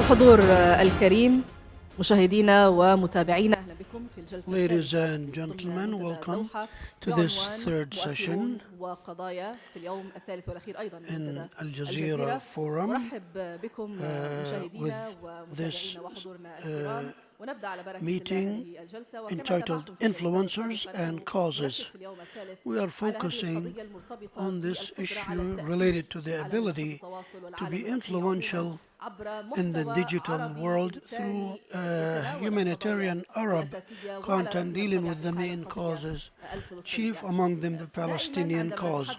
الحضور الكريم مشاهدينا ومتابعينا، أهلا بكم في الجلسة. Ladies and gentlemen, welcome to this third session in Jazeera forum with this meeting entitled Influencers and Causes. We are focusing on this issue related to the ability to be influential in the digital world through humanitarian Arab content dealing with the main causes, chief among them the Palestinian cause.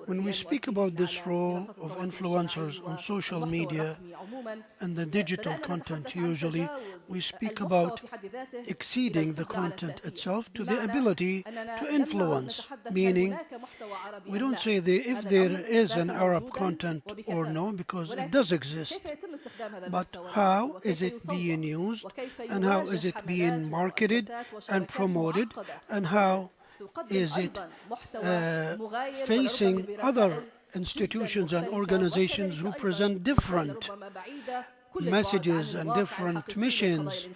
When we speak about this role of influencers on social media and the digital content, usually we speak about exceeding the content itself to the ability to influence, meaning we don't say if there is an Arab content or no, because it does exist, but how is it being used and how is it being marketed and promoted and how is it facing other institutions and organizations who present different messages and different missions,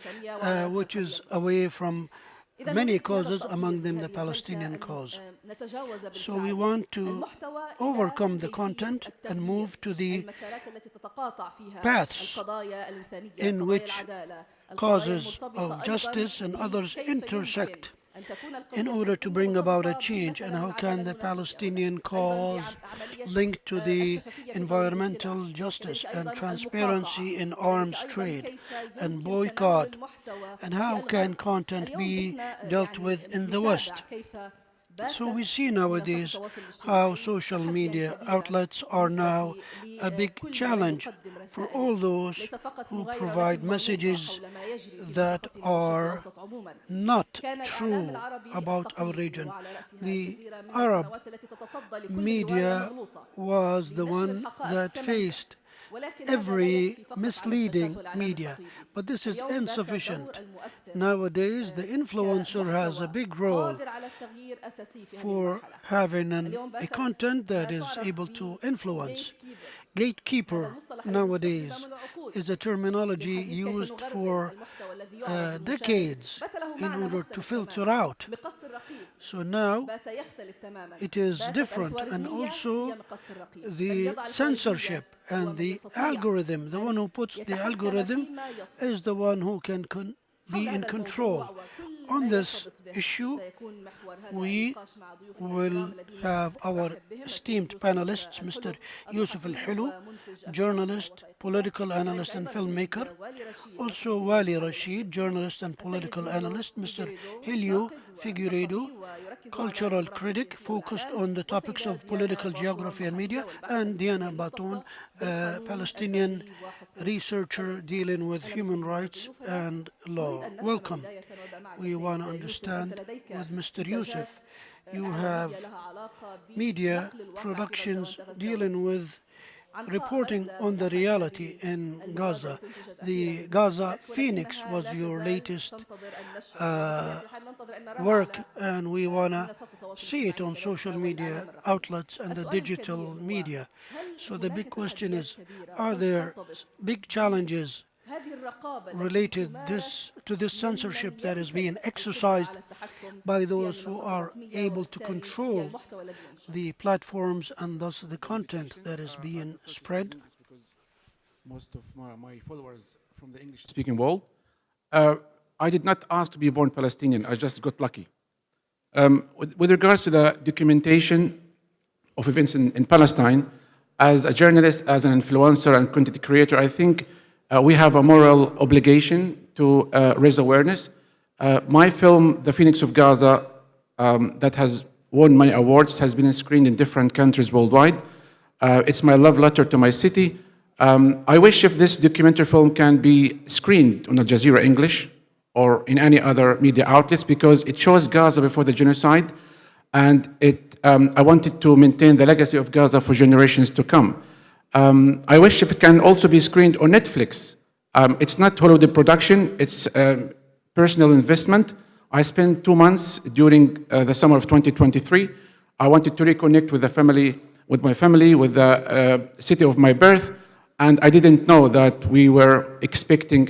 which is away from many causes, among them the Palestinian cause. So we want to overcome the content and move to the paths in which causes of justice and others intersect in order to bring about a change. And how can the Palestinian cause link to the environmental justice and transparency in arms trade and boycott, and how can content be dealt with in the West? So we see nowadays how social media outlets are now a big challenge for all those who provide messages that are not true about our region. The Arab media was the one that faced every misleading media, but this is insufficient. Nowadays, the influencer has a big role for having a content that is able to influence. Gatekeeper nowadays is a terminology used for decades in order to filter out. So now it is different, and also the censorship and the algorithm. The one who puts the algorithm is the one who can be in control. On this issue, we will have our esteemed panelists, Mr. Yusuf Al-Hilu, journalist, political analyst and filmmaker. Also Wali Rashid, journalist and political analyst. Mr. Helio Figueiredo, cultural critic focused on the topics of political geography and media. And Diana Baton, Palestinian researcher dealing with human rights and law. Welcome. We want to understand with Mr. Yusuf, you have media productions dealing with reporting on the reality in Gaza. The Gaza Phoenix was your latest work, and we want to see it on social media outlets and the digital media. So the big question is, are there big challenges related to this censorship that is being exercised by those who are able to control the platforms and thus the content that is being spread? Most of my followers from the English-speaking world, I did not ask to be born Palestinian. I just got lucky. With regards to the documentation of events in Palestine, as a journalist, as an influencer and content creator, I think we have a moral obligation to raise awareness. My film, The Phoenix of Gaza, that has won many awards, has been screened in different countries worldwide. It's my love letter to my city. I wish if this documentary film can be screened on Al Jazeera English or in any other media outlets, because it shows Gaza before the genocide, and I wanted to maintain the legacy of Gaza for generations to come. I wish if it can also be screened on Netflix. It's not Hollywood production, it's personal investment. I spent 2 months during the summer of 2023. I wanted to reconnect with my family, with the city of my birth, and I didn't know that we were expecting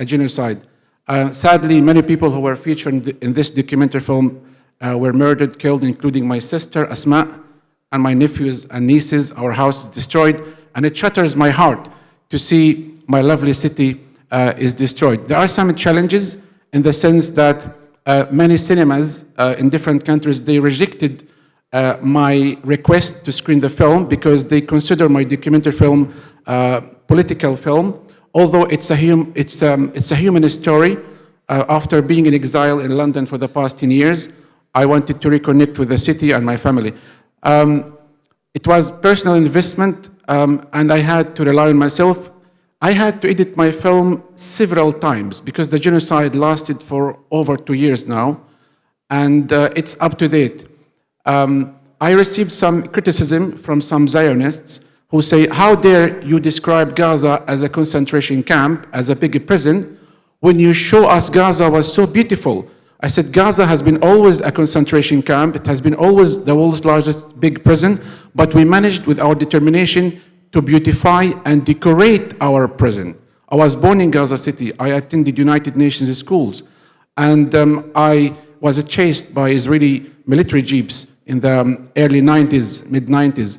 a genocide. Sadly, many people who were featured in this documentary film were murdered, killed, including my sister, Asma, and my nephews and nieces. Our house is destroyed, and it shatters my heart to see my lovely city is destroyed. There are some challenges in the sense that many cinemas in different countries, they rejected my request to screen the film because they consider my documentary film political film, although it's a humanist story. After being in exile in London for the past 10 years, I wanted to reconnect with the city and my family. It was personal investment, and I had to rely on myself. I had to edit my film several times because the genocide lasted for over 2 years now, and it's up to date. I received some criticism from some Zionists who say, how dare you describe Gaza as a concentration camp, as a big prison, when you show us Gaza was so beautiful? I said, Gaza has been always a concentration camp. It has been always the world's largest big prison, but we managed with our determination to beautify and decorate our prison. I was born in Gaza City. I attended United Nations schools, and I was chased by Israeli military jeeps in the early 90s, mid-90s.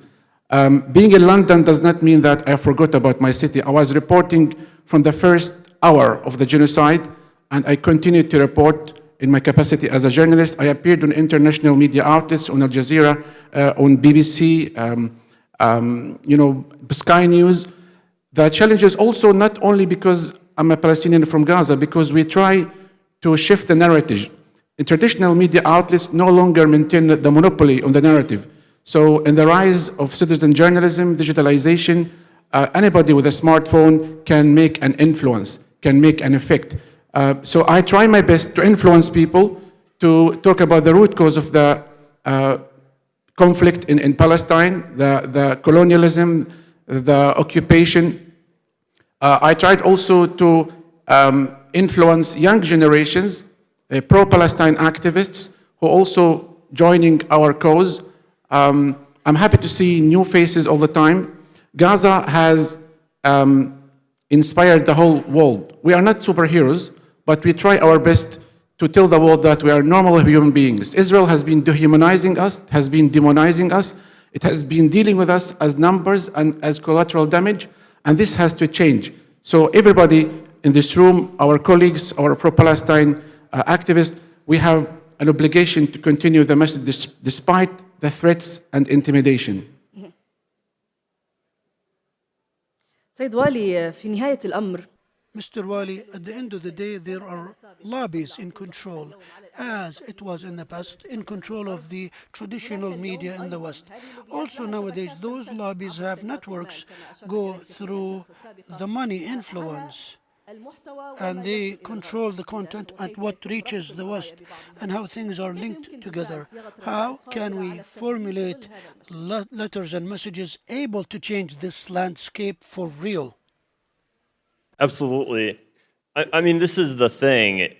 Being in London does not mean that I forgot about my city. I was reporting from the first hour of the genocide, and I continued to report in my capacity as a journalist. I appeared on international media outlets, on Al Jazeera, on BBC, Sky News. The challenge is also not only because I'm a Palestinian from Gaza, because we try to shift the narrative. Traditional media outlets no longer maintain the monopoly on the narrative. So in the rise of citizen journalism, digitalization, anybody with a smartphone can make an influence, can make an effect. So I try my best to influence people to talk about the root cause of the conflict in Palestine, the colonialism, the occupation. I tried also to influence young generations, pro-Palestine activists who are also joining our cause. I'm happy to see new faces all the time. Gaza has inspired the whole world. We are not superheroes, but we try our best to tell the world that we are normal human beings. Israel has been dehumanizing us, has been demonizing us. It has been dealing with us as numbers and as collateral damage, and this has to change. So everybody in this room, our colleagues, our pro-Palestine activists, we have an obligation to continue the message despite the threats and intimidation. سيد والي في نهاية الأمر Mr. Wali, at the end of the day, there are lobbies in control, as it was in the past, in control of the traditional media in the West. Also nowadays, those lobbies have networks go through the money influence, and they control the content and what reaches the West and how things are linked together. How can we formulate letters and messages able to change this landscape for real? Absolutely. I mean, this is the thing.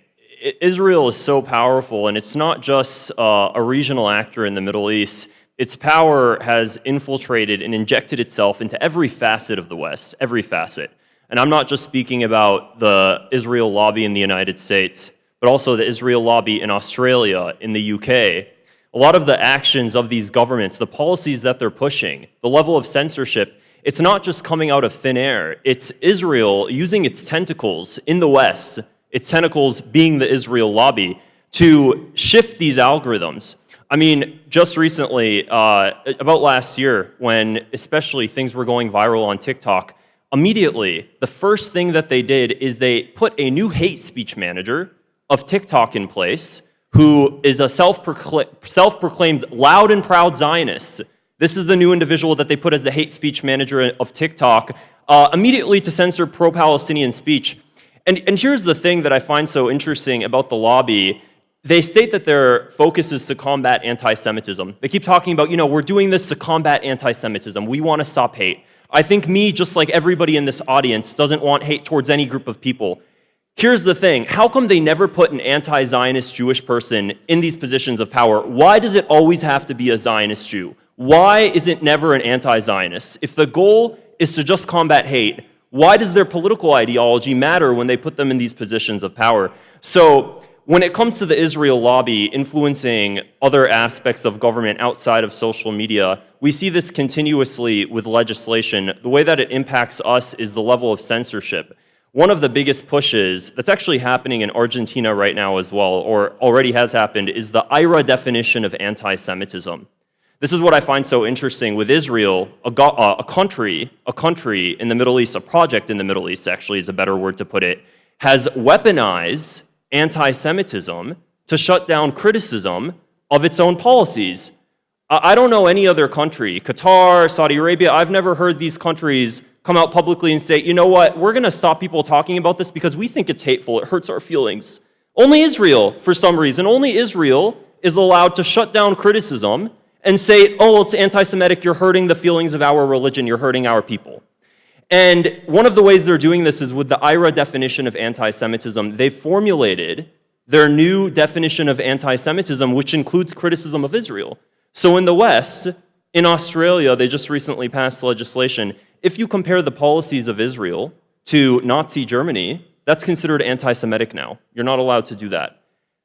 Israel is so powerful, and it's not just a regional actor in the Middle East. Its power has infiltrated and injected itself into every facet of the West, every facet. And I'm not just speaking about the Israel lobby in the United States, but also the Israel lobby in Australia, in the UK. A lot of the actions of these governments, the policies that they're pushing, the level of censorship, it's not just coming out of thin air. It's Israel using its tentacles in the West, its tentacles being the Israel lobby, to shift these algorithms. I mean, just recently, about last year, when especially things were going viral on TikTok, immediately, the first thing that they did is they put a new hate speech manager of TikTok in place, who is a self-proclaimed loud and proud Zionist. This is the new individual that they put as the hate speech manager of TikTok, immediately to censor pro-Palestinian speech. And here's the thing that I find so interesting about the lobby. They state that their focus is to combat anti-Semitism. They keep talking about, we're doing this to combat anti-Semitism. We want to stop hate. I think me, just like everybody in this audience, doesn't want hate towards any group of people. Here's the thing. How come they never put an anti-Zionist Jewish person in these positions of power? Why does it always have to be a Zionist Jew? Why is it never an anti-Zionist? If the goal is to just combat hate, why does their political ideology matter when they put them in these positions of power? So when it comes to the Israel lobby influencing other aspects of government outside of social media, we see this continuously with legislation. The way that it impacts us is the level of censorship. One of the biggest pushes that's actually happening in Argentina right now as well, or already has happened, is the IRA definition of anti-Semitism. This is what I find so interesting with Israel, a country in the Middle East, a project in the Middle East actually is a better word to put it, has weaponized anti-Semitism to shut down criticism of its own policies. I don't know any other country, Qatar, Saudi Arabia, I've never heard these countries come out publicly and say, you know what, we're going to stop people talking about this because we think it's hateful, it hurts our feelings. Only Israel, for some reason, only Israel is allowed to shut down criticism and say, oh, it's anti-Semitic, you're hurting the feelings of our religion, you're hurting our people. And one of the ways they're doing this is with the IRA definition of anti-Semitism. They formulated their new definition of anti-Semitism, which includes criticism of Israel. So in the West, in Australia, they just recently passed legislation. If you compare the policies of Israel to Nazi Germany, that's considered anti-Semitic now. You're not allowed to do that.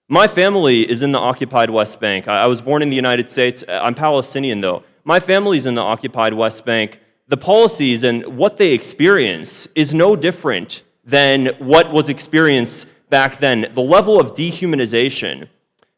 My family is in the occupied West Bank. I was born in the United States. I'm Palestinian, though. My family's in the occupied West Bank. The policies and what they experience is no different than what was experienced back then. The level of dehumanization.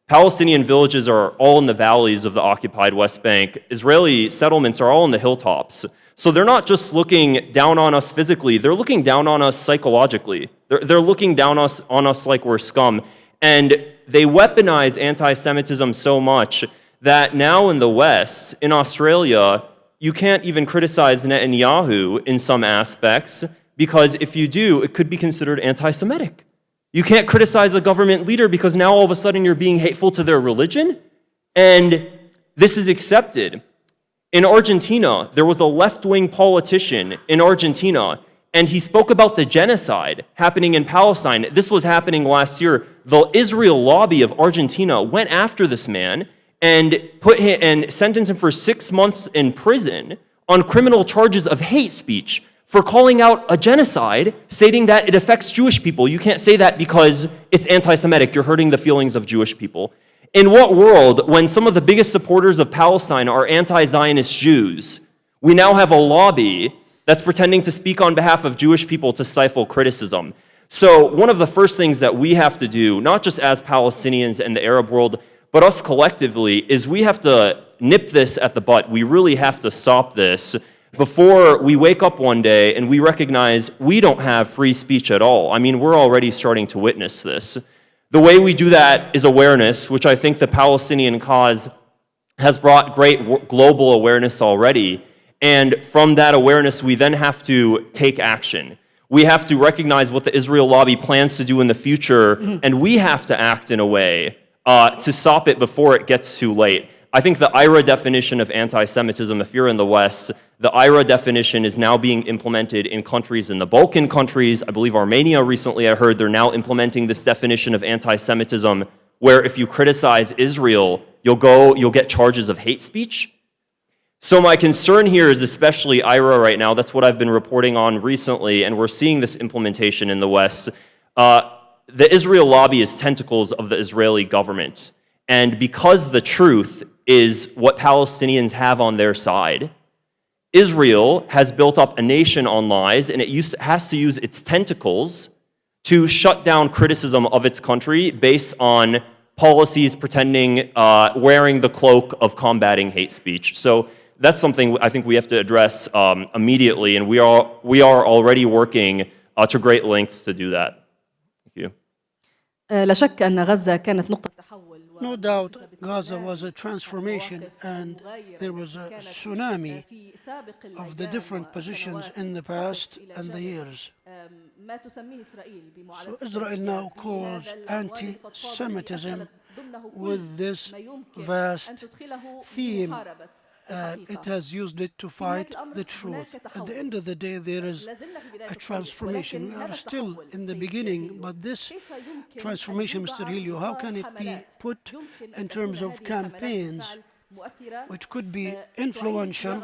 Palestinian villages are all in the valleys of the occupied West Bank. Israeli settlements are all in the hilltops. So they're not just looking down on us physically, they're looking down on us psychologically. They're looking down on us like we're scum. And they weaponize anti-Semitism so much that now in the West, in Australia, you can't even criticize Netanyahu in some aspects because if you do, it could be considered anti-Semitic. You can't criticize a government leader because now all of a sudden you're being hateful to their religion. And this is accepted. In Argentina, there was a left-wing politician in Argentina, and he spoke about the genocide happening in Palestine. This was happening last year. The Israel lobby of Argentina went after this man and sentenced him for 6 months in prison on criminal charges of hate speech for calling out a genocide, stating that it affects Jewish people. You can't say that because it's anti-Semitic. You're hurting the feelings of Jewish people. In what world, when some of the biggest supporters of Palestine are anti-Zionist Jews, we now have a lobby that's pretending to speak on behalf of Jewish people to stifle criticism? So one of the first things that we have to do, not just as Palestinians and the Arab world, but us collectively, is we have to nip this at the butt. We really have to stop this before we wake up one day and we recognize we don't have free speech at all. I mean, we're already starting to witness this. The way we do that is awareness, which I think the Palestinian cause has brought great global awareness already. And from that awareness, we then have to take action. We have to recognize what the Israel lobby plans to do in the future, and we have to act in a way to stop it before it gets too late. I think the IRA definition of anti-Semitism, if you're in the West, the IRA definition is now being implemented in countries in the Balkan countries. I believe Armenia recently, I heard they're now implementing this definition of anti-Semitism, where if you criticize Israel, you'll get charges of hate speech. So my concern here is especially IRA right now. That's what I've been reporting on recently, and we're seeing this implementation in the West. The Israel lobby is tentacles of the Israeli government. And because the truth is what Palestinians have on their side, Israel has built up a nation on lies, and it has to use its tentacles to shut down criticism of its country based on policies pretending, wearing the cloak of combating hate speech. So that's something I think we have to address immediately, and we are already working to great lengths to do that. Thank you. لا شك أن غزة كانت نقطة تحول. No doubt, Gaza was a transformation, and there was a tsunami of the different positions in the past and the years. So Israel now calls anti-Semitism with this vast theme, and it has used it to fight the truth. At the end of the day, there is a transformation. We are still in the beginning, but this transformation, Mr. Helio, how can it be put in terms of campaigns which could be influential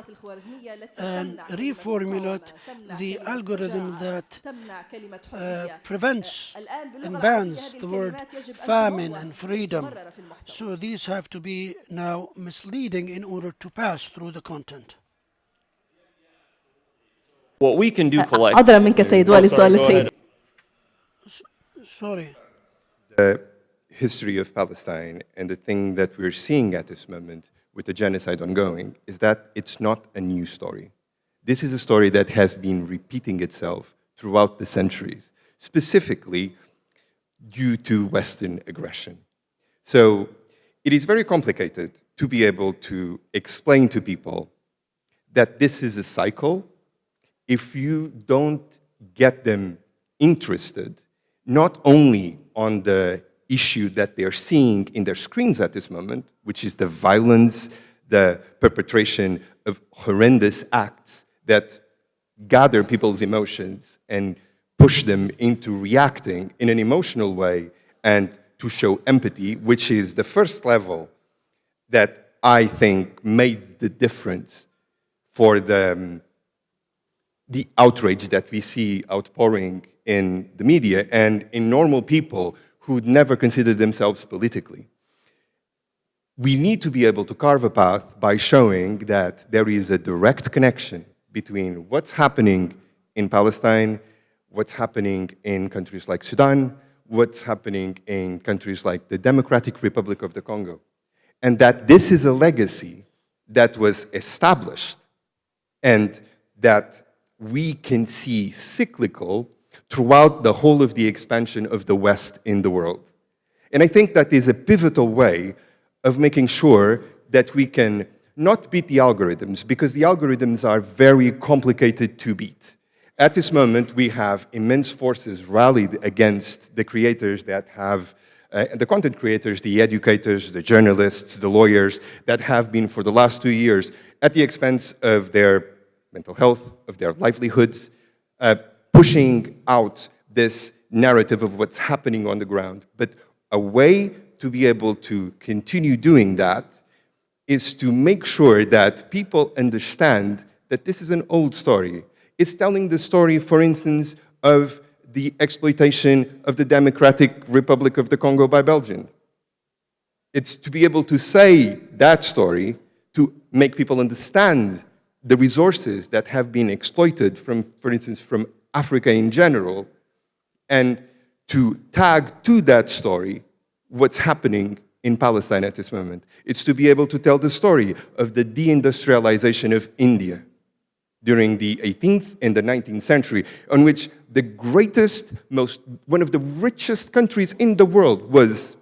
and reformulate the algorithm that prevents and bans the word famine and freedom. So these have to be now misleading in order to pass through the content. What we can do collectively. عذرا منك سيد والي السؤال السيد. Sorry. The history of Palestine and the thing that we're seeing at this moment with the genocide ongoing is that it's not a new story. This is a story that has been repeating itself throughout the centuries, specifically due to Western aggression. So it is very complicated to be able to explain to people that this is a cycle if you don't get them interested, not only on the issue that they're seeing in their screens at this moment, which is the violence, the perpetration of horrendous acts that gather people's emotions and push them into reacting in an emotional way and to show empathy, which is the first level that I think made the difference for the outrage that we see outpouring in the media and in normal people who never considered themselves politically. We need to be able to carve a path by showing that there is a direct connection between what's happening in Palestine, what's happening in countries like Sudan, what's happening in countries like the Democratic Republic of the Congo, and that this is a legacy that was established and that we can see cyclical throughout the whole of the expansion of the West in the world. And I think that is a pivotal way of making sure that we can not beat the algorithms, because the algorithms are very complicated to beat. At this moment, we have immense forces rallied against the creators that have, the content creators, the educators, the journalists, the lawyers, that have been for the last 2 years at the expense of their mental health, of their livelihoods, pushing out this narrative of what's happening on the ground. But a way to be able to continue doing that is to make sure that people understand that this is an old story. It's telling the story, for instance, of the exploitation of the Democratic Republic of the Congo by Belgium. It's to be able to say that story, to make people understand the resources that have been exploited from, for instance, from Africa in general, and to tag to that story what's happening in Palestine at this moment. It's to be able to tell the story of the deindustrialization of India during the 18th and the 19th century, on which the greatest, one of the richest countries in the world was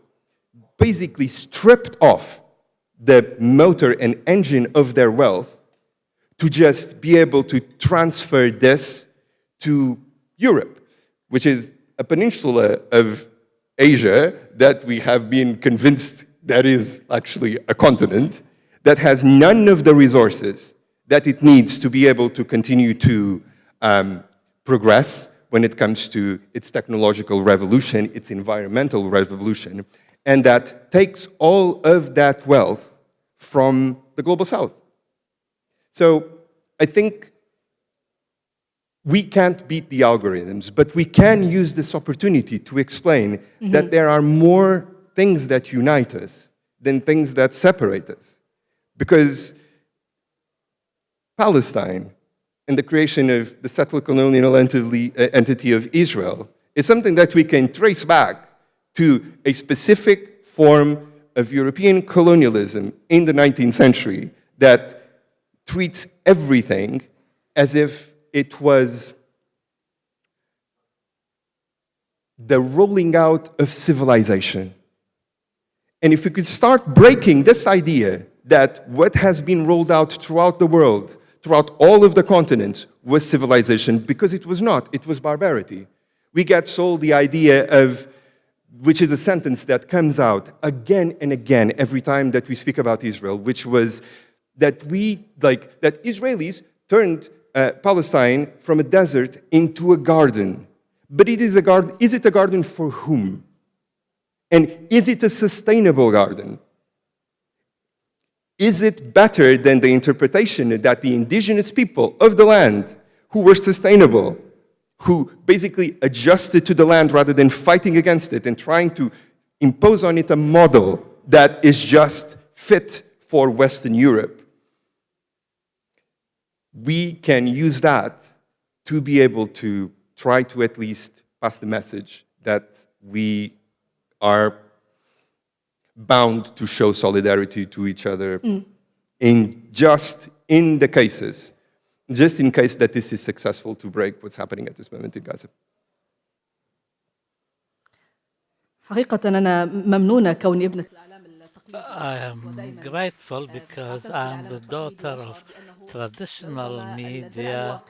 basically stripped off the motor and engine of their wealth to just be able to transfer this to Europe, which is a peninsula of Asia that we have been convinced that is actually a continent that has none of the resources that it needs to be able to continue to progress when it comes to its technological revolution, its environmental revolution, and that takes all of that wealth from the global south. So I think we can't beat the algorithms, but we can use this opportunity to explain that there are more things that unite us than things that separate us. Because Palestine and the creation of the settler colonial entity of Israel is something that we can trace back to a specific form of European colonialism in the 19th century that treats everything as if it was the rolling out of civilization. And if we could start breaking this idea that what has been rolled out throughout the world, throughout all of the continents, was civilization, because it was not, it was barbarity. We get sold the idea of, which is a sentence that comes out again and again every time that we speak about Israel, which was that that Israelis turned Palestine from a desert into a garden. But it is a garden. Is it a garden for whom? And is it a sustainable garden? is it better than the interpretation that the indigenous people of the land, who were sustainable, who basically adjusted to the land rather than fighting against it and trying to impose on it a model that is just fit for Western Europe? We can use that to be able to try to at least pass the message that we are bound to show solidarity to each other in the cases, just in case that this is successful to break what's happening at this moment in Gaza. حقيقة أنا ممنونة كوني ابنة الإعلام التقليدي. I am grateful because I'm the daughter of traditional media,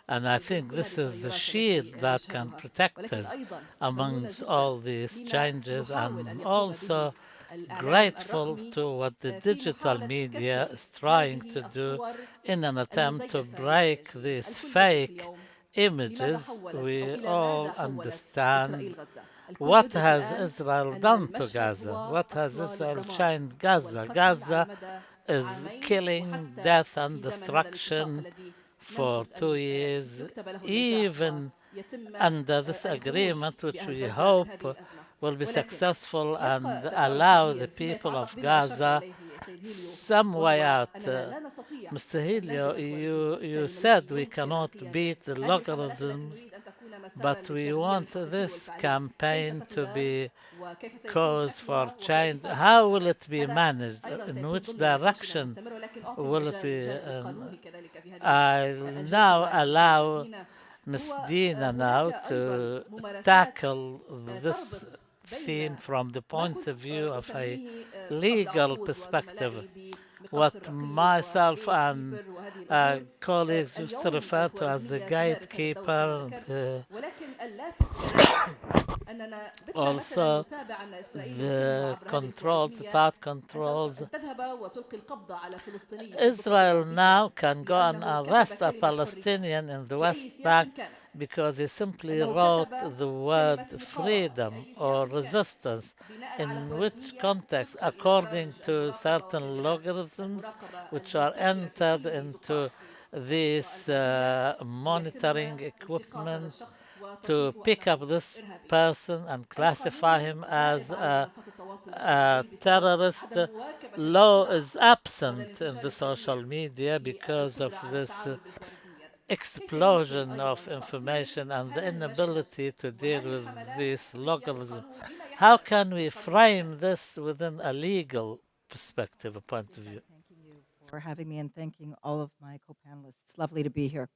and I think this is the shield that can protect us amongst all these changes. I'm also grateful to what the digital media is trying to do in an attempt to break these fake images. We all understand what has Israel done to Gaza? What has Israel changed Gaza? Gaza is killing, death and destruction for 2 years, even under this agreement, which we hope will be successful and allow the people of Gaza some way out. Mr. Helio, you said we cannot beat the logarithms, but we want this campaign to be cause for change. How will it be managed? In which direction will it be? I'll now allow Ms. Dina now to tackle this theme from the point of view of a legal perspective. What myself and colleagues used to refer to as the gatekeeper, also the controls, the thought controls. Israel now can go and arrest a Palestinian in the West Bank because he simply wrote the word freedom or resistance, in which context, according to certain logarithms which are entered into this monitoring equipment to pick up this person and classify him as a terrorist. Law is absent in the social media because of this explosion of information and the inability to deal with this logarithm. How can we frame this within a legal perspective, a point of view? Thanking you for having me and thanking all of my co-panelists. It's lovely to be here.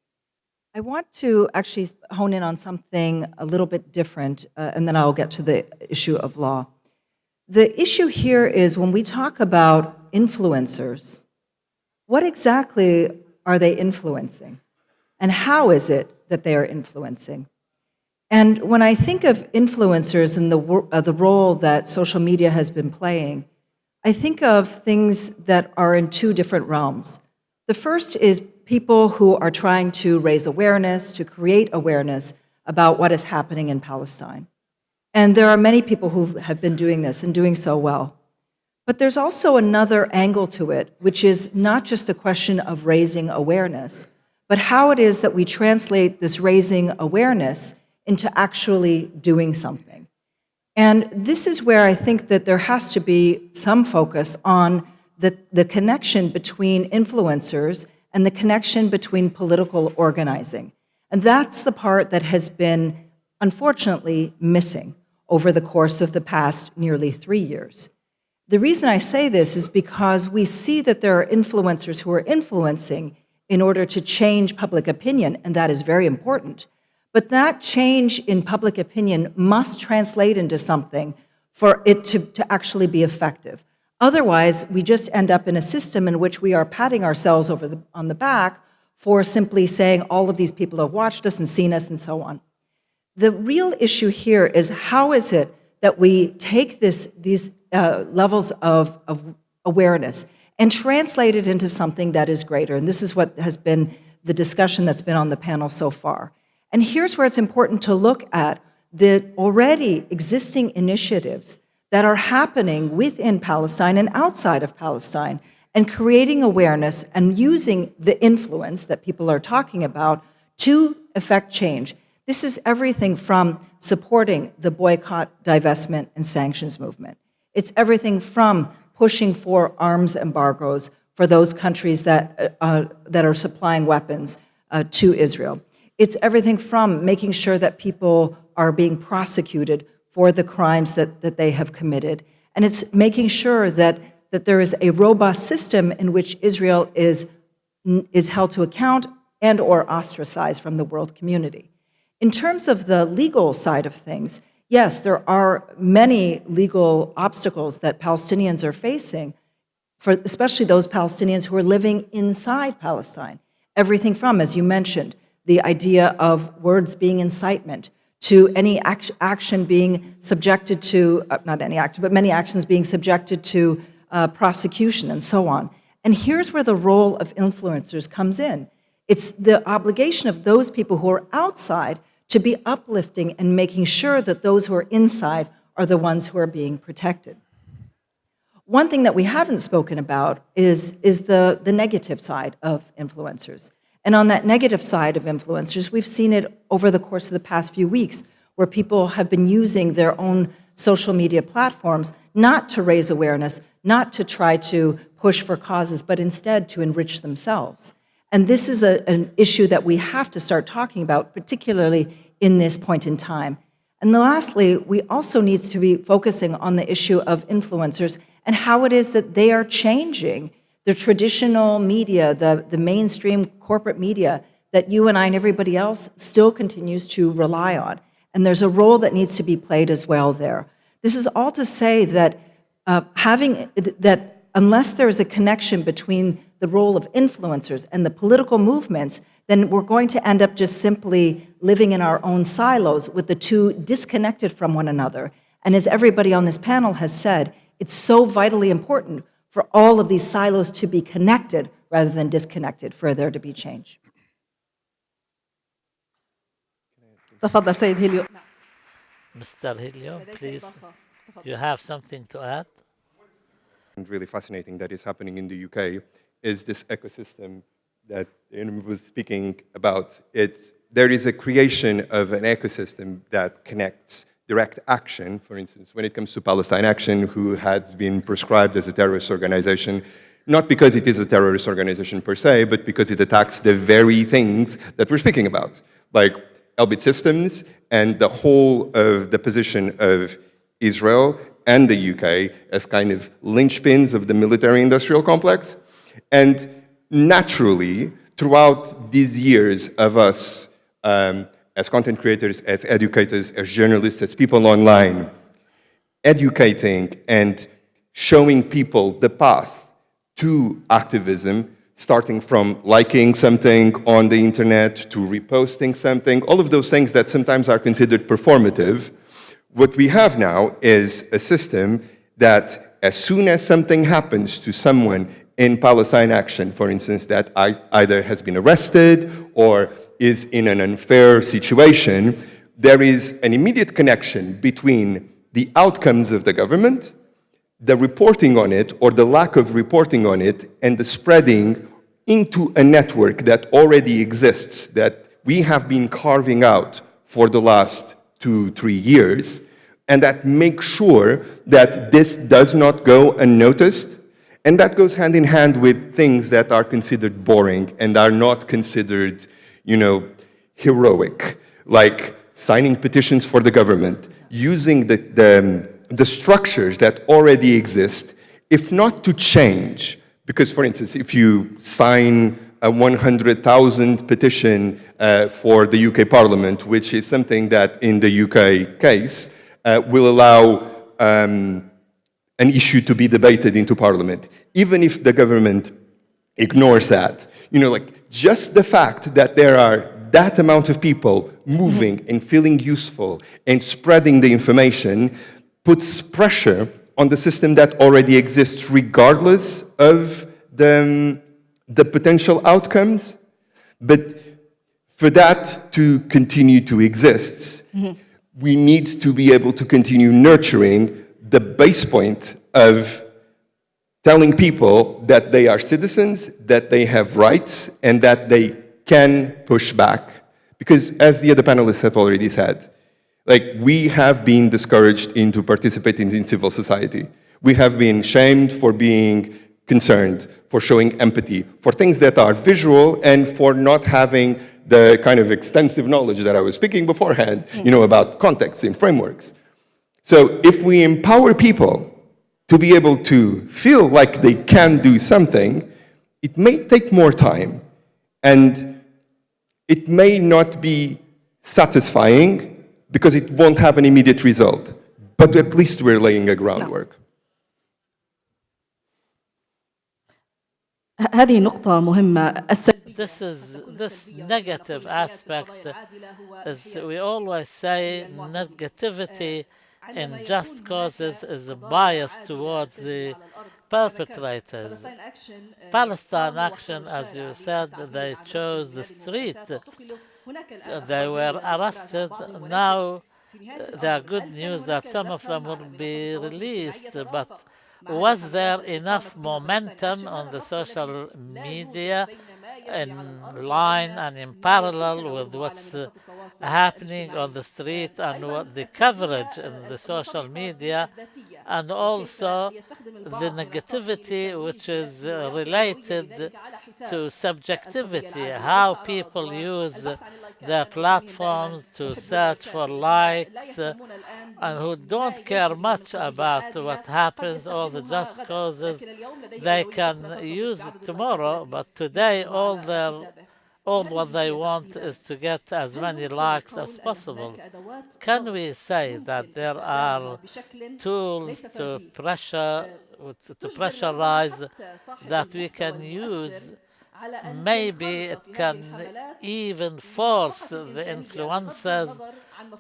I want to actually hone in on something a little bit different, and then I'll get to the issue of law. The issue here is when we talk about influencers, what exactly are they influencing? And how is it that they are influencing? And when I think of influencers and the role that social media has been playing, I think of things that are in two different realms. The first is people who are trying to raise awareness, to create awareness about what is happening in Palestine. And there are many people who have been doing this and doing so well. But there's also another angle to it, which is not just a question of raising awareness, but how it is that we translate this raising awareness into actually doing something. And this is where I think that there has to be some focus on the connection between influencers and the connection between political organizing. And that's the part that has been, unfortunately, missing over the course of the past nearly 3 years. The reason I say this is because we see that there are influencers who are influencing in order to change public opinion, and that is very important. But that change in public opinion must translate into something for it to actually be effective. Otherwise, we just end up in a system in which we are patting ourselves on the back for simply saying all of these people have watched us and seen us and so on. The real issue here is how is it that we take these levels of awareness and translate it into something that is greater. And this is what has been the discussion that's been on the panel so far. And here's where it's important to look at the already existing initiatives that are happening within Palestine and outside of Palestine, and creating awareness and using the influence that people are talking about to effect change. This is everything from supporting the boycott, divestment, and sanctions movement. It's everything from pushing for arms embargoes for those countries that are supplying weapons to Israel. It's everything from making sure that people are being prosecuted for the crimes that they have committed. And it's making sure that there is a robust system in which Israel is held to account and or ostracized from the world community. In terms of the legal side of things, yes, there are many legal obstacles that Palestinians are facing, for especially those Palestinians who are living inside Palestine. Everything from, as you mentioned, the idea of words being incitement, to any action being subjected to, not any action, but many actions being subjected to prosecution and so on. And here's where the role of influencers comes in. It's the obligation of those people who are outside to be uplifting and making sure that those who are inside are the ones who are being protected. One thing that we haven't spoken about is the negative side of influencers. And on that negative side of influencers, we've seen it over the course of the past few weeks, where people have been using their own social media platforms not to raise awareness, not to try to push for causes, but instead to enrich themselves. And this is an issue that we have to start talking about, particularly in this point in time. And lastly, we also need to be focusing on the issue of influencers and how it is that they are changing the traditional media, the mainstream corporate media that you and I and everybody else still continues to rely on. And there's a role that needs to be played as well there. This is all to say that unless there is a connection between the role of influencers and the political movements, then we're going to end up just simply living in our own silos with the two disconnected from one another. And as everybody on this panel has said, it's so vitally important for all of these silos to be connected rather than disconnected for there to be change. تفضل سيد هيليو. Mr. Helio, please, you have something to add? And really fascinating that is happening in the UK is this ecosystem that Amy was speaking about. There is a creation of an ecosystem that connects direct action, for instance, when it comes to Palestine Action, who has been prescribed as a terrorist organization, not because it is a terrorist organization per se, but because it attacks the very things that we're speaking about, like Elbit systems and the whole of the position of Israel and the UK as kind of linchpins of the military-industrial complex. And naturally, throughout these years of us as content creators, as educators, as journalists, as people online, educating and showing people the path to activism, starting from liking something on the internet to reposting something, all of those things that sometimes are considered performative. What we have now is a system that as soon as something happens to someone in Palestine Action, for instance, that either has been arrested or is in an unfair situation, there is an immediate connection between the outcomes of the government, the reporting on it, or the lack of reporting on it, and the spreading into a network that already exists, that we have been carving out for the last 2-3 years, and that makes sure that this does not go unnoticed. And that goes hand in hand with things that are considered boring and are not considered, heroic, like signing petitions for the government, using the structures that already exist, if not to change. Because, for instance, if you sign a 100,000 petition for the UK Parliament, which is something that in the UK case will allow an issue to be debated into Parliament, even if the government ignores that. Just the fact that there are that amount of people moving and feeling useful and spreading the information puts pressure on the system that already exists, regardless of the potential outcomes. But for that to continue to exist, we need to be able to continue nurturing the base point of telling people that they are citizens, that they have rights, and that they can push back. Because as the other panelists have already said, like, we have been discouraged into participating in civil society. We have been shamed for being concerned, for showing empathy, for things that are visual, and for not having the kind of extensive knowledge that I was speaking beforehand, you know, about contexts and frameworks. So if we empower people to be able to feel like they can do something, it may take more time, and it may not be satisfying because it won't have an immediate result, but at least we're laying a groundwork. هذه نقطة مهمة. This negative aspect is, we always say, negativity in just causes is a bias towards the perpetrators. Palestine Action, as you said, they chose the street. They were arrested. Now, there are good news that some of them will be released, but was there enough momentum on the social media in line and in parallel with what's happening on the street and what the coverage in the social media, and also the negativity which is related to subjectivity, how people use their platforms to search for likes, and who don't care much about what happens or the just causes. They can use it tomorrow, but today all what they want is to get as many likes as possible. Can we say that there are tools to pressurize that we can use? Maybe it can even force the influencers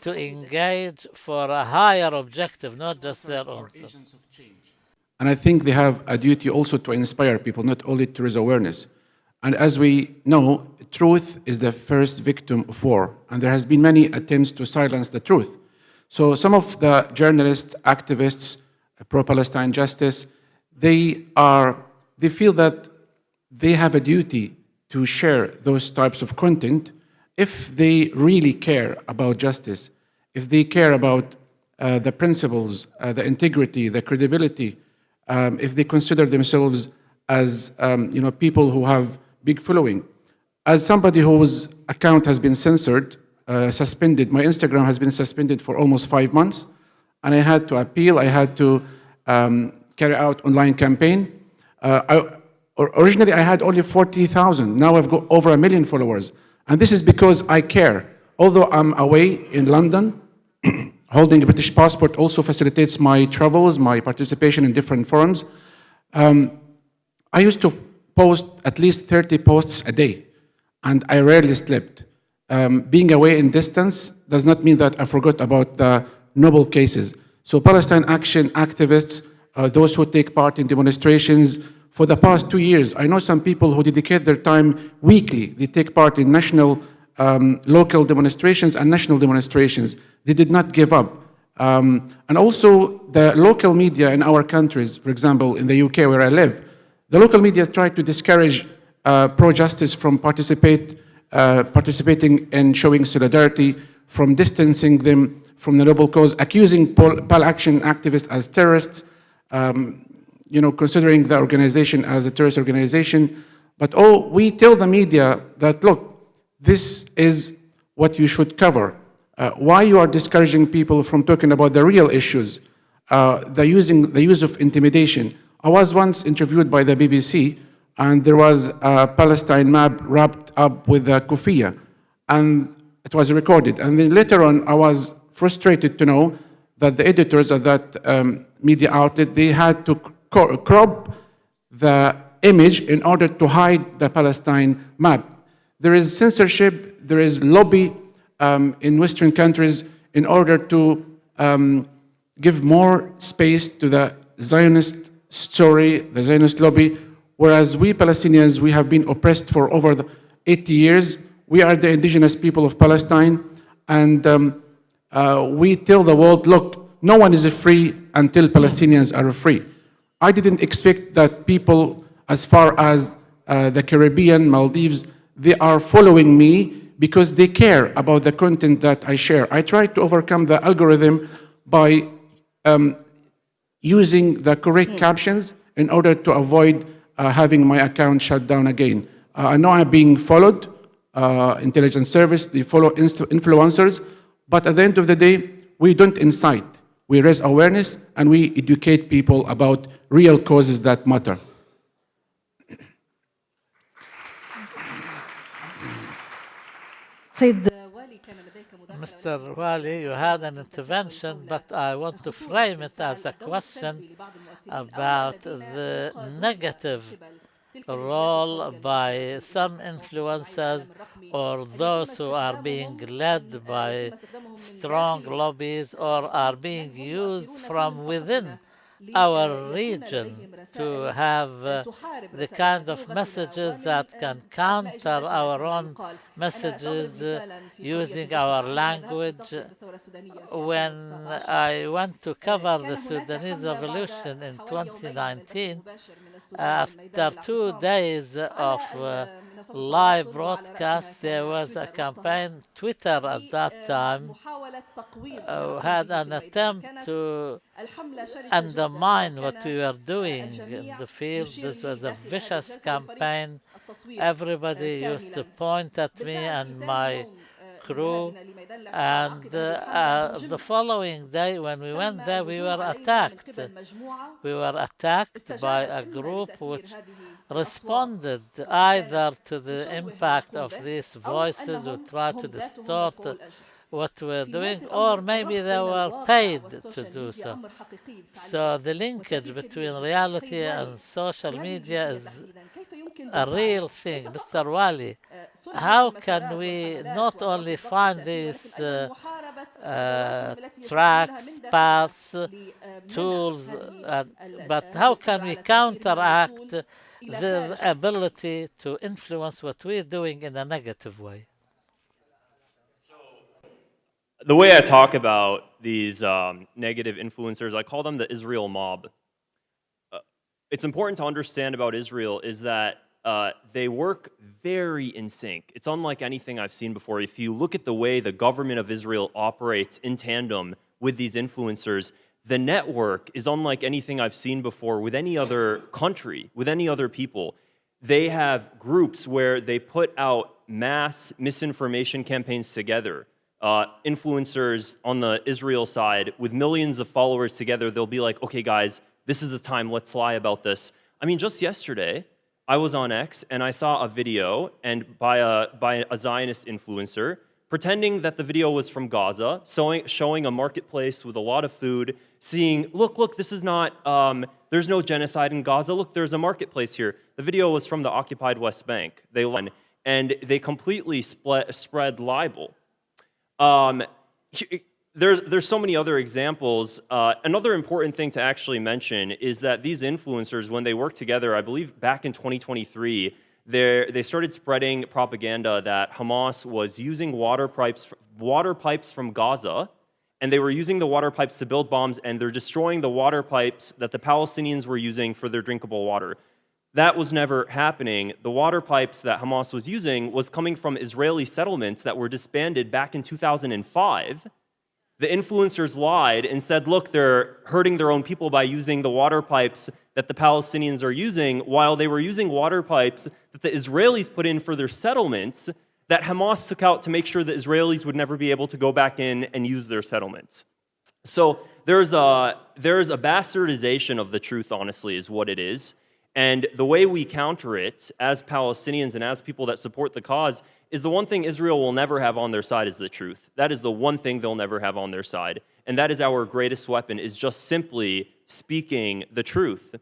to engage for a higher objective, not just their own. And I think they have a duty also to inspire people, not only to raise awareness. And as we know, truth is the first victim of war, and there has been many attempts to silence the truth. So some of the journalists, activists, pro-Palestine justice, they feel that they have a duty to share those types of content if they really care about justice, if they care about the principles, the integrity, the credibility, if they consider themselves as people who have big following. As somebody whose account has been censored, suspended, my Instagram has been suspended for almost 5 months, and I had to appeal, I had to carry out online campaign. Originally I had only 40,000, now I've got over 1 million followers. And this is because I care. Although I'm away in London, holding a British passport also facilitates my travels, my participation in different forums. I used to post at least 30 posts a day, and I rarely slept. Being away in distance does not mean that I forgot about the noble cases. So Palestine Action activists, those who take part in demonstrations, for the past 2 years, I know some people who dedicate their time weekly. They take part in national, local demonstrations and national demonstrations. They did not give up. And also the local media in our countries, for example, in the UK where I live, the local media tried to discourage pro-justice from participating in showing solidarity, from distancing them from the noble cause, accusing Pal Action activists as terrorists, considering the organization as a terrorist organization. But we tell the media that, look, this is what you should cover. Why you are discouraging people from talking about the real issues, the use of intimidation. I was once interviewed by the BBC, and there was a Palestine map wrapped up with a kufiya, and it was recorded. And then later on, I was frustrated to know that the editors of that media outlet, they had to crop the image in order to hide the Palestine map. There is censorship, there is lobby in Western countries in order to give more space to the Zionist story, the Zionist lobby, whereas we Palestinians, we have been oppressed for over 80 years. We are the indigenous people of Palestine, and we tell the world, look, no one is free until Palestinians are free. I didn't expect that people as far as the Caribbean, Maldives, they are following me because they care about the content that I share. I try to overcome the algorithm by using the correct captions in order to avoid having my account shut down again. I know I'm being followed, intelligence service, they follow influencers, but at the end of the day, we don't incite. We raise awareness and we educate people about real causes that matter. Mr. Wali, you had an intervention, but I want to frame it as a question about the negative role by some influencers or those who are being led by strong lobbies or are being used from within our region to have the kind of messages that can counter our own messages using our language. When I went to cover the Sudanese revolution in 2019, after 2 days of live broadcast, there was a campaign. Twitter at that time had an attempt to undermine what we were doing in the field. This was a vicious campaign. Everybody used to point at me and my crew, and the following day when we went there, we were attacked. We were attacked by a group which responded either to the impact of these voices who tried to distort what we're doing, or maybe they were paid to do so. So the linkage between reality and social media is a real thing. Mr. Wali, how can we not only find these tracks, paths, tools, but how can we counteract their ability to influence what we're doing in a negative way? The way I talk about these negative influencers, I call them the Israel mob. It's important to understand about Israel is that they work very in sync. It's unlike anything I've seen before. If you look at the way the government of Israel operates in tandem with these influencers, the network is unlike anything I've seen before with any other country, with any other people. They have groups where they put out mass misinformation campaigns together. Influencers on the Israel side with millions of followers together, they'll be like, okay guys, this is the time, let's lie about this. I mean, just yesterday, I was on X and I saw a video and by a Zionist influencer pretending that the video was from Gaza, showing a marketplace with a lot of food, seeing, look, this is not, there's no genocide in Gaza, look, there's a marketplace here. The video was from the occupied West Bank. They won, and they completely spread libel. There's so many other examples. Another important thing to actually mention is that these influencers, when they work together, I believe back in 2023, they started spreading propaganda that Hamas was using water pipes from Gaza, and they were using the water pipes to build bombs, and they're destroying the water pipes that the Palestinians were using for their drinkable water. That was never happening. The water pipes that Hamas was using was coming from Israeli settlements that were disbanded back in 2005. The influencers lied and said, look, they're hurting their own people by using the water pipes that the Palestinians are using, while they were using water pipes that the Israelis put in for their settlements that Hamas took out to make sure the Israelis would never be able to go back in and use their settlements. So there's a bastardization of the truth, honestly, is what it is. And the way we counter it as Palestinians and as people that support the cause is the one thing Israel will never have on their side is the truth. That is the one thing they'll never have on their side. And that is our greatest weapon, is just simply speaking the truth.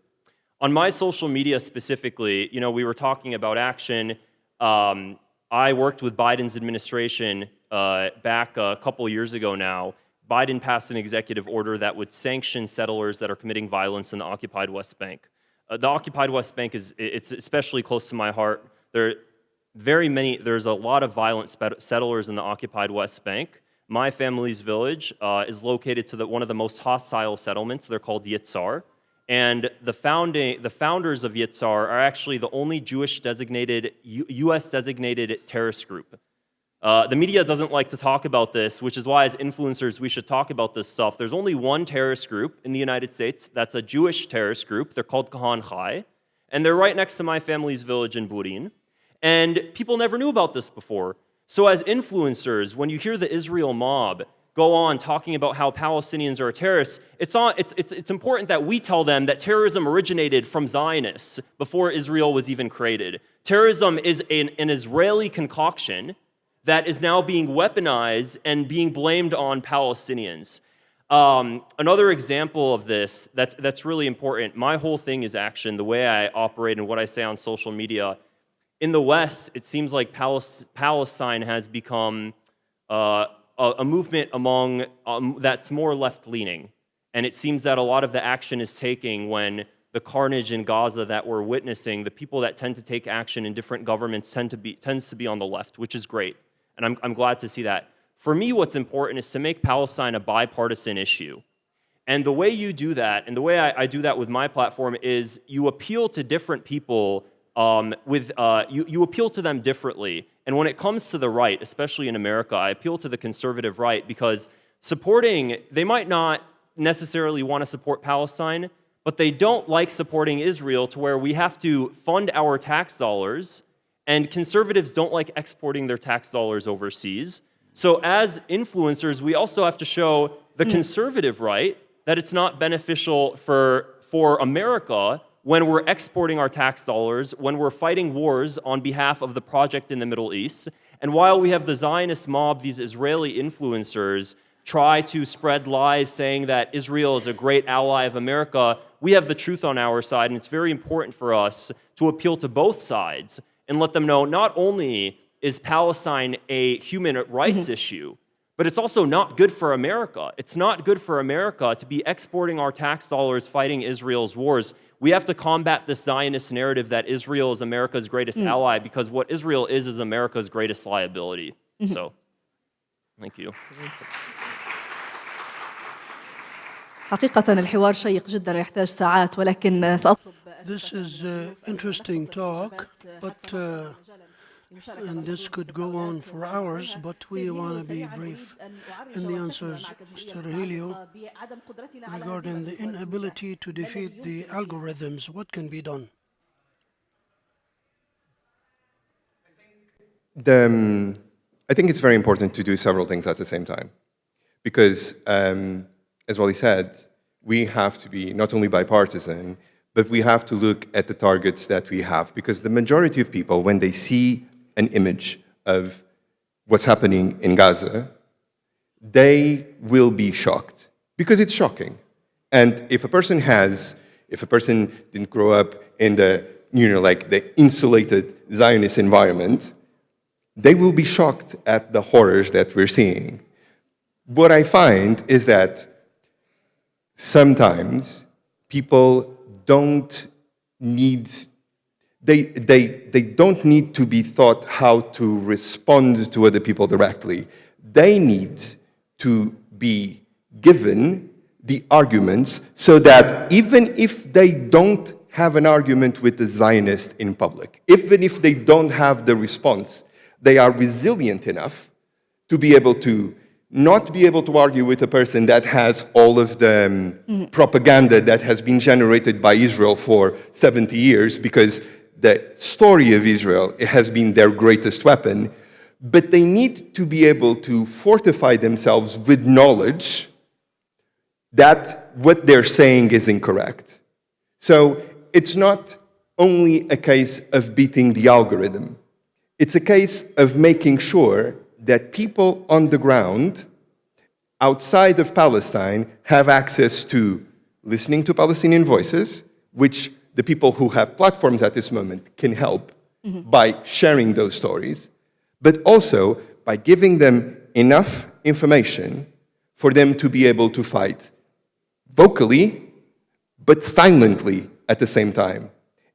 On my social media specifically, we were talking about action. I worked with Biden's administration back a couple years ago now. Biden passed an executive order that would sanction settlers that are committing violence in the occupied West Bank. The occupied West Bank it's especially close to my heart. There's a lot of violent settlers in the occupied West Bank. My family's village is located to one of the most hostile settlements. They're called Yitzhar. And the founders of Yitzhar are actually the only U.S. designated terrorist group. The media doesn't like to talk about this, which is why as influencers we should talk about this stuff. There's only one terrorist group in the United States. That's a Jewish terrorist group. They're called Kahan Chai. And they're right next to my family's village in Burin. And people never knew about this before. So as influencers, when you hear the Israel mob go on talking about how Palestinians are terrorists, it's important that we tell them that terrorism originated from Zionists before Israel was even created. Terrorism is an Israeli concoction that is now being weaponized and being blamed on Palestinians. Another example of this that's really important, my whole thing is action, the way I operate and what I say on social media. In the West, it seems like Palestine has become a movement among that's more left-leaning. And it seems that a lot of the action is taking when the carnage in Gaza that we're witnessing, the people that tend to take action in different governments tends to be on the left, which is great. And I'm glad to see that. For me, what's important is to make Palestine a bipartisan issue. And the way you do that, and the way I do that with my platform, is you appeal to different people you appeal to them differently. And when it comes to the right, especially in America, I appeal to the conservative right because they might not necessarily want to support Palestine, but they don't like supporting Israel to where we have to fund our tax dollars, and conservatives don't like exporting their tax dollars overseas. So as influencers, we also have to show the conservative right that it's not beneficial for America when we're exporting our tax dollars, when we're fighting wars on behalf of the project in the Middle East. And while we have the Zionist mob, these Israeli influencers try to spread lies saying that Israel is a great ally of America, we have the truth on our side, and it's very important for us to appeal to both sides and let them know not only is Palestine a human rights issue, but it's also not good for America. It's not good for America to be exporting our tax dollars fighting Israel's wars. We have to combat this Zionist narrative that Israel is America's greatest ally, because what Israel is America's greatest liability. So, thank you. حقيقة الحوار شيق جدا ويحتاج ساعات ولكن سأطلب This is an interesting talk, but and this could go on for hours, but we want to be brief in the answers, Mr. Helio, regarding the inability to defeat the algorithms. What can be done? I think it's very important to do several things at the same time, because, as Wally said, we have to be not only bipartisan, but we have to look at the targets that we have, because the majority of people, when they see an image of what's happening in Gaza, they will be shocked, because it's shocking. And if a person didn't grow up in the, like the insulated Zionist environment, they will be shocked at the horrors that we're seeing. What I find is that sometimes people don't need to be taught how to respond to other people directly. They need to be given the arguments so that even if they don't have an argument with the Zionist in public, even if they don't have the response, they are resilient enough to be able to not be able to argue with a person that has all of the propaganda that has been generated by Israel for 70 years, because the story of Israel has been their greatest weapon, but they need to be able to fortify themselves with knowledge that what they're saying is incorrect. So it's not only a case of beating the algorithm. It's a case of making sure that people on the ground outside of Palestine have access to listening to Palestinian voices, which the people who have platforms at this moment can help by sharing those stories, but also by giving them enough information for them to be able to fight vocally, but silently at the same time,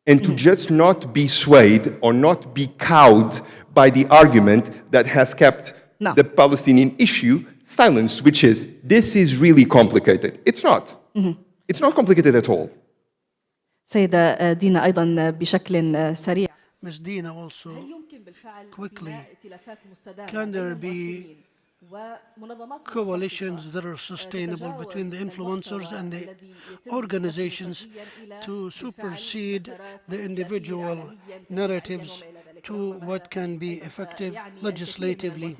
and to just not be swayed or not be cowed by the argument that has kept the Palestinian issue silenced, which is, this is really complicated. It's not. It's not complicated at all. سيدة دينا أيضا بشكل سريع Ms. Dina also, هل يمكن بالفعل quickly, بناء ائتلافات مستدامة can there بين be المؤثرين ومنظمات coalitions that are sustainable between the influencers and the organizations to supersede the individual narratives to what can be effective legislatively?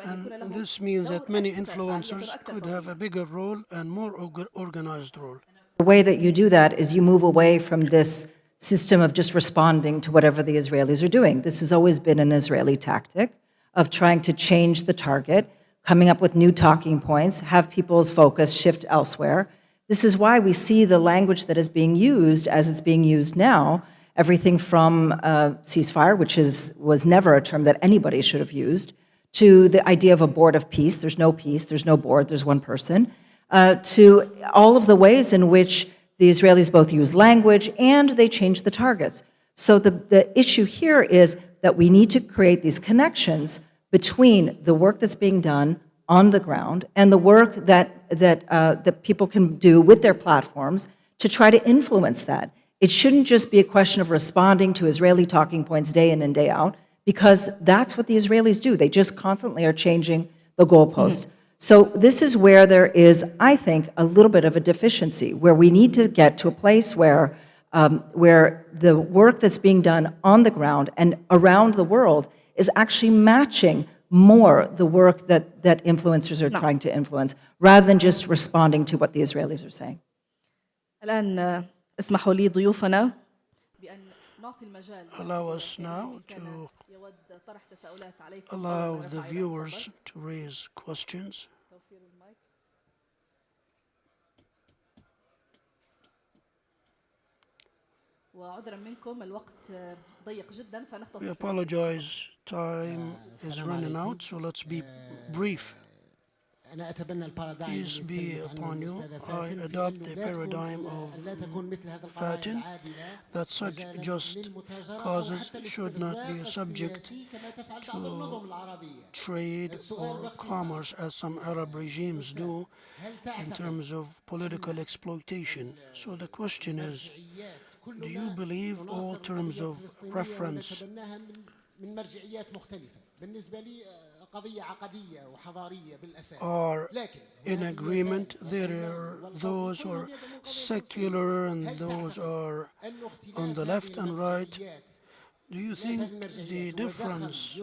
And this means that many influencers could have a bigger role and more organized role. The way that you do that is you move away from this system of just responding to whatever the Israelis are doing. This has always been an Israeli tactic of trying to change the target, coming up with new talking points, have people's focus shift elsewhere. This is why we see the language that is being used as it's being used now, everything from ceasefire, which was never a term that anybody should have used, to the idea of a board of peace. There's no peace, there's no board, there's one person, to all of the ways in which the Israelis both use language and they change the targets. So the issue here is that we need to create these connections between the work that's being done on the ground and the work that people can do with their platforms to try to influence that. It shouldn't just be a question of responding to Israeli talking points day in and day out, because that's what the Israelis do. They just constantly are changing the goalposts. So this is where there is, I think, a little bit of a deficiency, where we need to get to a place where the work that's being done on the ground and around the world is actually matching more the work that influencers are trying to influence, rather than just responding to what the Israelis are saying. الآن اسمحوا لي ضيوفنا بأن نعطي المجال Allow us now to يود طرح تساؤلات عليكم allow the viewers to raise questions. وعذرا منكم الوقت ضيق جدا We فنختصر apologize, time is running out, so let's be brief. أنا أتبنى البارادايم Peace be upon you. I adopt the paradigm لا تكون مثل هذا Fatin القضايا العادلة that such just causes should not be subject كما تفعل بعض النظم العربية. trade or commerce as some Arab regimes do in terms of political exploitation. So the question is, do you believe all terms of reference من مرجعيات مختلفة. بالنسبة لي قضية عقدية وحضارية بالأساس. are in agreement? There are those who are secular and those are on the left and right. Do you think the difference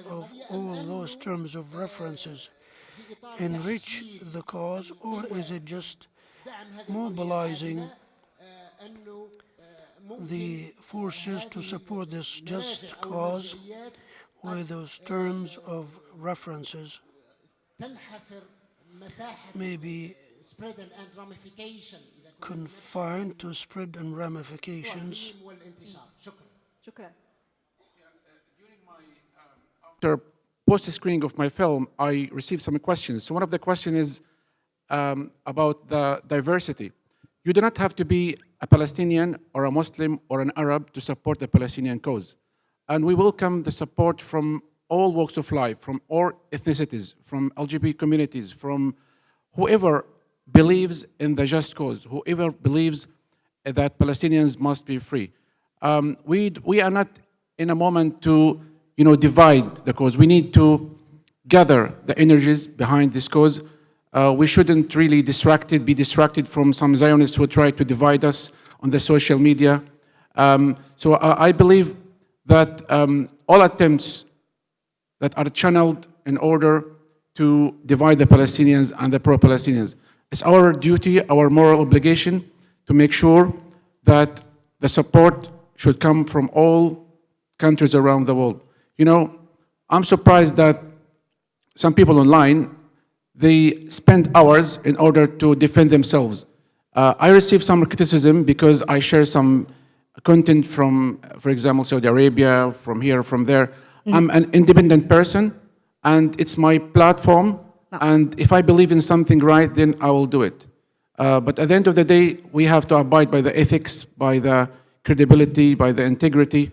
of all those terms of references enrich the cause, or is it just mobilizing the forces to support this just cause with those terms of references may be confined to spread and ramifications? شكرا After post-screening of my film, I received some questions. So one of the questions is about the diversity. You do not have to be a Palestinian or a Muslim or an Arab to support the Palestinian cause. And we welcome the support from all walks of life, from all ethnicities, from LGBT communities, from whoever believes in the just cause, whoever believes that Palestinians must be free. We are not in a moment to divide the cause. We need to gather the energies behind this cause. We shouldn't really be distracted from some Zionists who try to divide us on the social media. So I believe that all attempts that are channeled in order to divide the Palestinians and the pro-Palestinians, it's our duty, our moral obligation to make sure that the support should come from all countries around the world. I'm surprised that some people online, they spend hours in order to defend themselves. I receive some criticism because I share some content from, for example, Saudi Arabia, from here, from there. I'm an independent person, and it's my platform. And if I believe in something right, then I will do it. But at the end of the day, we have to abide by the ethics, by the credibility, by the integrity.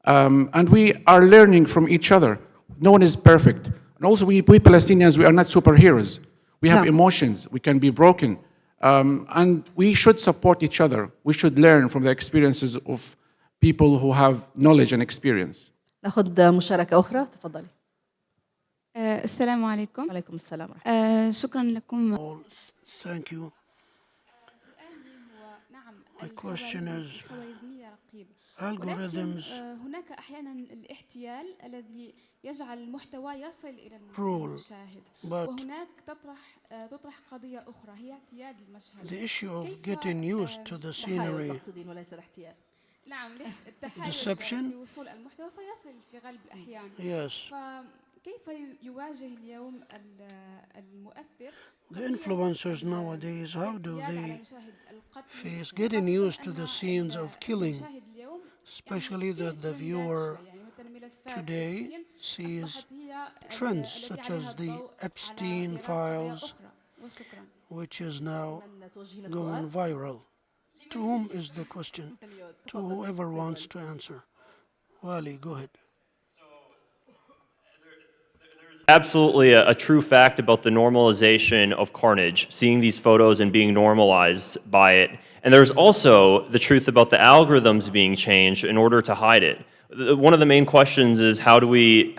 And we are learning from each other. No one is perfect. And also, we Palestinians, we are not superheroes. We have emotions. We can be broken. And we should support each other. We should learn from the experiences of people who have knowledge and experience. ناخذ مشاركة أخرى، تفضلي. السلام عليكم. وعليكم السلام. شكرا لكم. Thank you. سؤالي هو نعم My question is, الخوارزمية رقيب. algorithms هناك أحيانا الاحتيال الذي يجعل المحتوى يصل إلى rule, المشاهد. but وهناك تطرح قضية أخرى هي اعتياد المشهد. the issue of getting used to the scenery, تقصدين وليس الاحتيال. نعم التحايل deception, في وصول المحتوى فيصل في غالب الأحيان. yes. فكيف يواجه اليوم المؤثر The influencers nowadays, how do they face getting used to the scenes of killing, especially that the viewer today sees trends such as the Epstein files, which is now going viral. To whom is the question? To whoever wants to answer. Wali, go ahead. Absolutely a true fact about the normalization of carnage, seeing these photos and being normalized by it. And there's also the truth about the algorithms being changed in order to hide it. One of the main questions is how do we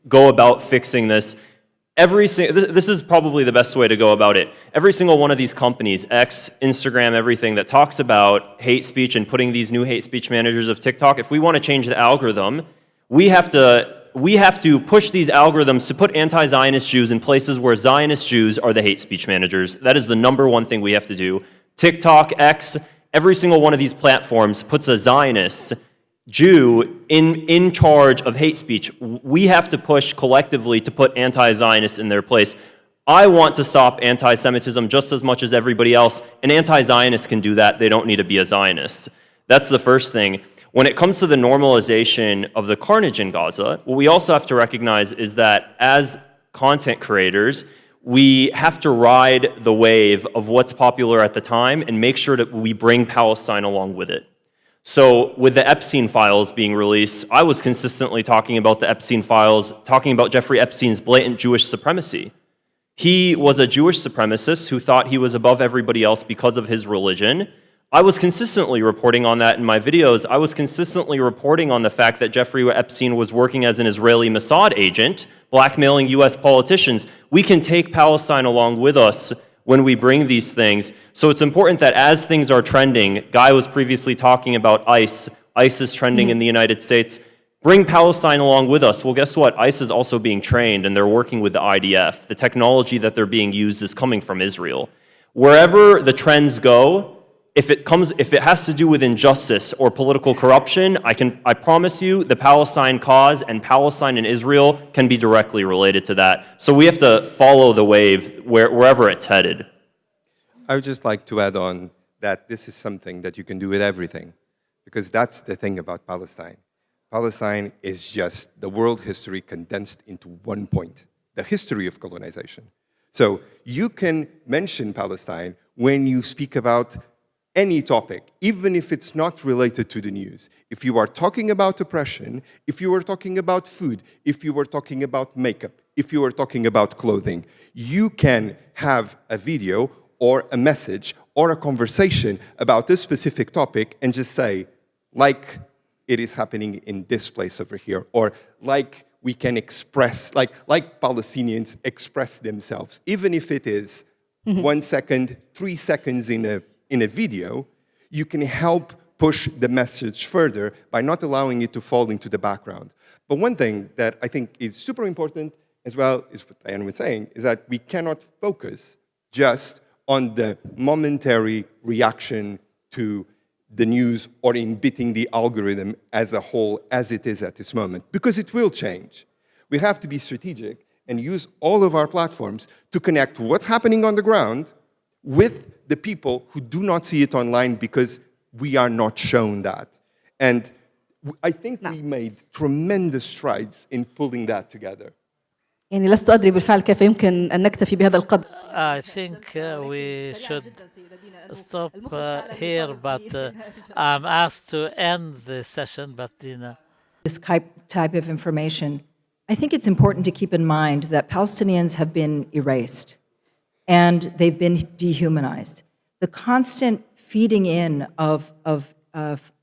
go about fixing this? This is probably the best way to go about it. Every single one of these companies, X, Instagram, everything that talks about hate speech and putting these new hate speech managers of TikTok, if we want to change the algorithm, we have to push these algorithms to put anti-Zionist Jews in places where Zionist Jews are the hate speech managers. That is the number one thing we have to do. TikTok, X, every single one of these platforms puts a Zionist Jew in charge of hate speech. We have to push collectively to put anti-Zionists in their place. I want to stop anti-Semitism just as much as everybody else. An anti-Zionist can do that. They don't need to be a Zionist. That's the first thing. When it comes to the normalization of the carnage in Gaza, what we also have to recognize is that as content creators, we have to ride the wave of what's popular at the time and make sure that we bring Palestine along with it. So with the Epstein files being released, I was consistently talking about the Epstein files, talking about Jeffrey Epstein's blatant Jewish supremacy. He was a Jewish supremacist who thought he was above everybody else because of his religion. I was consistently reporting on that in my videos. I was consistently reporting on the fact that Jeffrey Epstein was working as an Israeli Mossad agent, blackmailing US politicians. We can take Palestine along with us when we bring these things. So it's important that as things are trending, Guy was previously talking about ICE. ICE is trending in the United States. Bring Palestine along with us. Well, guess what? ICE is also being trained and they're working with the IDF. The technology that they're being used is coming from Israel. Wherever the trends go, if it has to do with injustice or political corruption, I promise you the Palestine cause and Palestine and Israel can be directly related to that. So we have to follow the wave wherever it's headed. I would just like to add on that this is something that you can do with everything, because that's the thing about Palestine. Palestine is just the world history condensed into one point, the history of colonization. So you can mention Palestine when you speak about any topic, even if it's not related to the news. If you are talking about oppression, if you are talking about food, if you are talking about makeup, if you are talking about clothing, you can have a video or a message or a conversation about this specific topic and just say, like it is happening in this place over here, or like we can express, like Palestinians express themselves, even if it is 1 second, 3 seconds in a video, you can help push the message further by not allowing it to fall into the background. But one thing that I think is super important as well, is what Diane was saying, is that we cannot focus just on the momentary reaction to the news or in beating the algorithm as a whole as it is at this moment, because it will change. We have to be strategic and use all of our platforms to connect what's happening on the ground with the people who do not see it online because we are not shown that. And I think we made tremendous strides in pulling that together. يعني لست أدري بالفعل كيف يمكن أن نكتفي بهذا القدر. I think we should stop here, but I'm asked to end the session, but Dina. This type of information, I think it's important to keep in mind that Palestinians have been erased. and they've been dehumanized. The constant feeding in of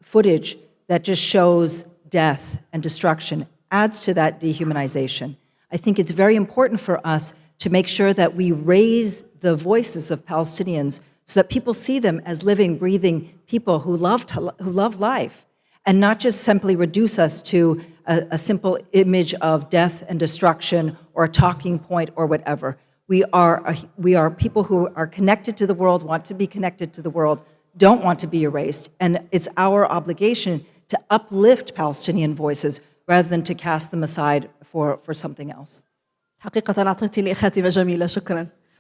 footage that just shows death and destruction adds to that dehumanization. I think it's very important for us to make sure that we raise the voices of Palestinians so that people see them as living, breathing people who love life, and not just simply reduce us to a simple image of death and destruction or a talking point or whatever. We are people who are connected to the world, want to be connected to the world, don't want to be erased, and it's our obligation to uplift Palestinian voices rather than to cast them aside for something else. حقيقة أعطيتني خاتمة جميلة.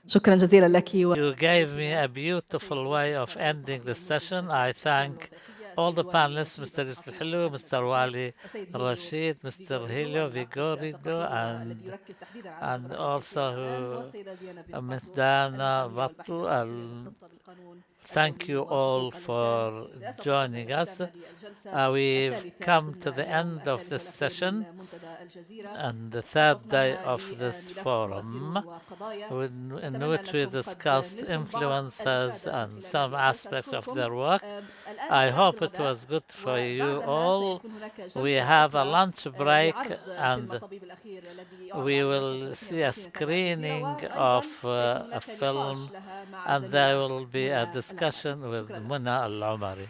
شكرا جزيلا لك. You gave me a beautiful way of ending this session. I thank all the panelists, Mr. Yusuf Helou, Mr. Wali Rashid, Mr. Helio Vigorido, and also Ms. Dana Batu. Thank you all for joining us. We've come to the end of this session and the third day of this forum, in which we discussed influencers and some aspects of their work. I hope it was good for you all. We have a lunch break and we will see a screening of a film, and there will be a discussion with Muna Al-Umari.